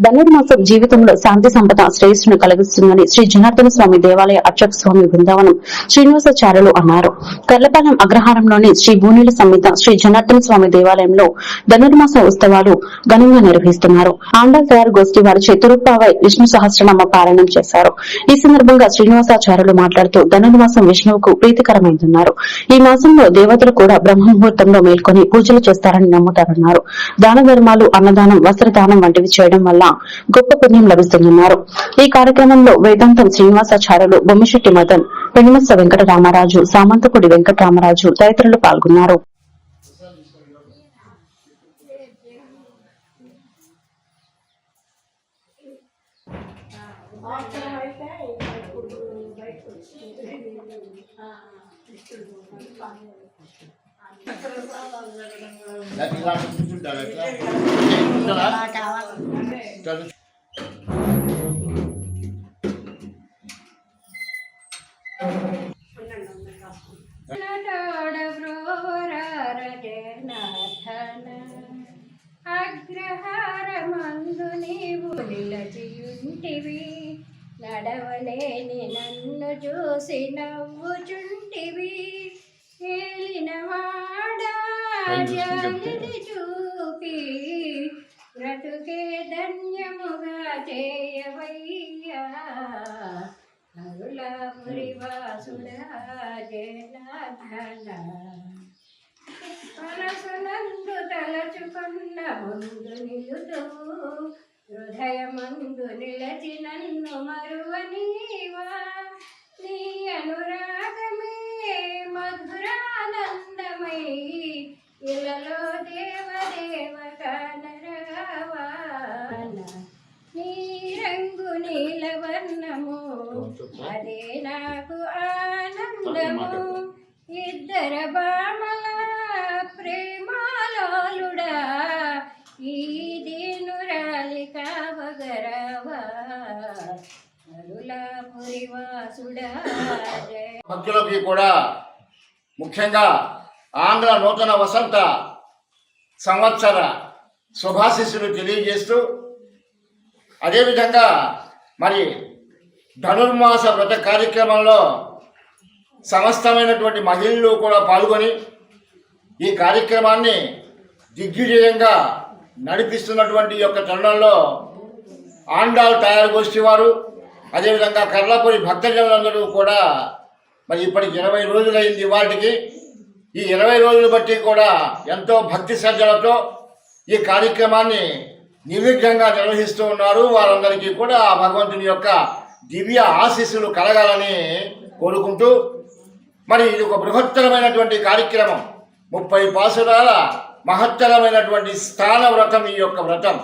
ధనుర్మాసం జీవితంలో శాంతి సంపద శ్రేయస్సును కలిగిస్తుందని శ్రీ జనార్దన స్వామి దేవాలయ అర్చక స్వామి బృందావనం శ్రీనివాసాచార్యులు అన్నారు. కర్లపాలెం అగ్రహారంలోని శ్రీ భూనీల సమేత శ్రీ జనార్దన స్వామి దేవాలయంలో ధనుర్మాస ఉత్సవాలు ఘనంగా నిర్వహిస్తున్నారు. ఆండాల్ తయారు గోష్ఠి వారిచే తిరుప్పావై విష్ణు సహస్రనామ పారాయణం చేశారు. ఈ సందర్భంగా శ్రీనివాసాచార్యులు మాట్లాడుతూ ధనుర్మాసం విష్ణువుకు ప్రీతికరమైందన్నారు. ఈ మాసంలో దేవతలు కూడా బ్రహ్మముహూర్తంలో మేల్కొని పూజలు చేస్తారని నమ్ముతారన్నారు. దాన ధర్మాలు, అన్నదానం, వస్త్రదానం వంటివి చేయడం వల్ల గొప్ప పుణ్యం లభిస్తుందన్నారు. ఈ కార్యక్రమంలో వేదాంతం శ్రీనివాసాచార్యులు, బొమ్మిశెట్టి మదన్, పెనుమత్స వెంకటరామరాజు, సామంతకుడి వెంకటరామరాజు తదితరులు పాల్గొన్నారు. అగ్రహారమందు నీవు నిలచియుంటివి, నడవలేని నన్ను చూసి నవ్వుచుంటివి. ఏలినవాడా జాలిని చూపి బ్రతుకే ధన్యముగా చేయవయ్యా. అరులాపురి వాసుడా జనార్దన, మనసునందు తలచుకున్న ముందు నిలుతూ, హృదయమందు నిలచి నన్ను మరువనీవా. నీ అనురాగమే మధురానందమై ఇలలో దేవదేవ కానరావా. నీ రంగు నీలవర్ణము అదే నాకు ఆనందము. ఇద్దర బామల ప్రేమాలోలుడా ఈ దీనురాలి కావగరవా. అరులాపురి వాసుడా. భక్తులకి కూడా ముఖ్యంగా ఆంగ్ల నూతన వసంత సంవత్సర శుభాశీస్సులు తెలియజేస్తూ, అదేవిధంగా మరి ధనుర్మాస వ్రత కార్యక్రమంలో సమస్తమైనటువంటి మహిళలు కూడా పాల్గొని ఈ కార్యక్రమాన్ని దిగ్విజయంగా నడిపిస్తున్నటువంటి యొక్క తరుణంలో ఆండాల్ తయారు గోష్ఠి వారు, అదేవిధంగా కర్లాపురి భక్తజనులందరూ కూడా మరి ఇప్పటికి 20 రోజులైంది. వాటికి ఈ 20 రోజులు బట్టి కూడా ఎంతో భక్తి శ్రద్ధలతో ఈ కార్యక్రమాన్ని నిర్విఘ్నంగా నిర్వహిస్తూ ఉన్నారు. వారందరికీ కూడా ఆ భగవంతుని యొక్క దివ్య ఆశీస్సులు కలగాలని కోరుకుంటూ, మరి ఇది ఒక బృహత్తరమైనటువంటి కార్యక్రమం. 30 పాసురాల మహత్తరమైనటువంటి స్థాన వ్రతం ఈ యొక్క వ్రతం.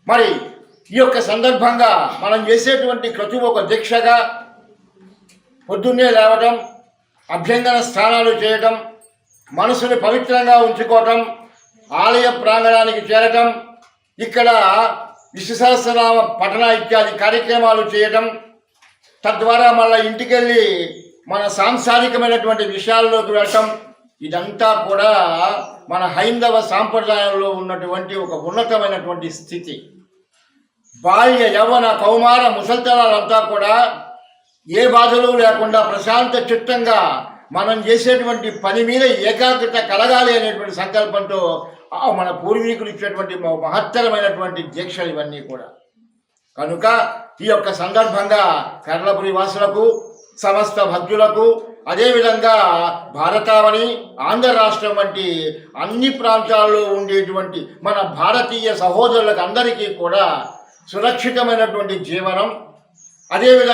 మరి ఈ యొక్క సందర్భంగా మనం చేసేటువంటి ప్రతి ఒక్క దీక్షగా పొద్దున్నే లేవటం, అభ్యంగన స్నానాలు చేయటం, మనసుని పవిత్రంగా ఉంచుకోవటం, ఆలయ ప్రాంగణానికి చేరటం, ఇక్కడ విష్ణు సహస్రనామ పఠన ఇత్యాది కార్యక్రమాలు చేయటం, తద్వారా మళ్ళీ ఇంటికెళ్ళి మన సాంసారికమైనటువంటి విషయాల్లోకి వెళ్ళటం, ఇదంతా కూడా మన హైందవ సాంప్రదాయంలో ఉన్నటువంటి ఒక ఉన్నతమైనటువంటి స్థితి. బాల్య యవ్వన కౌమార ముసల్తనాలంతా కూడా ఏ బాధలు లేకుండా ప్రశాంత చిత్తంగా మనం చేసేటువంటి పని మీద ఏకాగ్రత కలగాలి అనేటువంటి సంకల్పంతో మన పూర్వీకులు ఇచ్చేటువంటి మహత్తరమైనటువంటి దీక్షలు ఇవన్నీ కూడా. కనుక ఈ యొక్క సందర్భంగా కర్లపురి వాసులకు, సమస్త భక్తులకు, అదేవిధంగా భారతావని, ఆంధ్ర రాష్ట్రం వంటి అన్ని ప్రాంతాల్లో ఉండేటువంటి మన భారతీయ సహోదరులకు అందరికీ కూడా సురక్షితమైనటువంటి జీవనం, అదేవిధంగా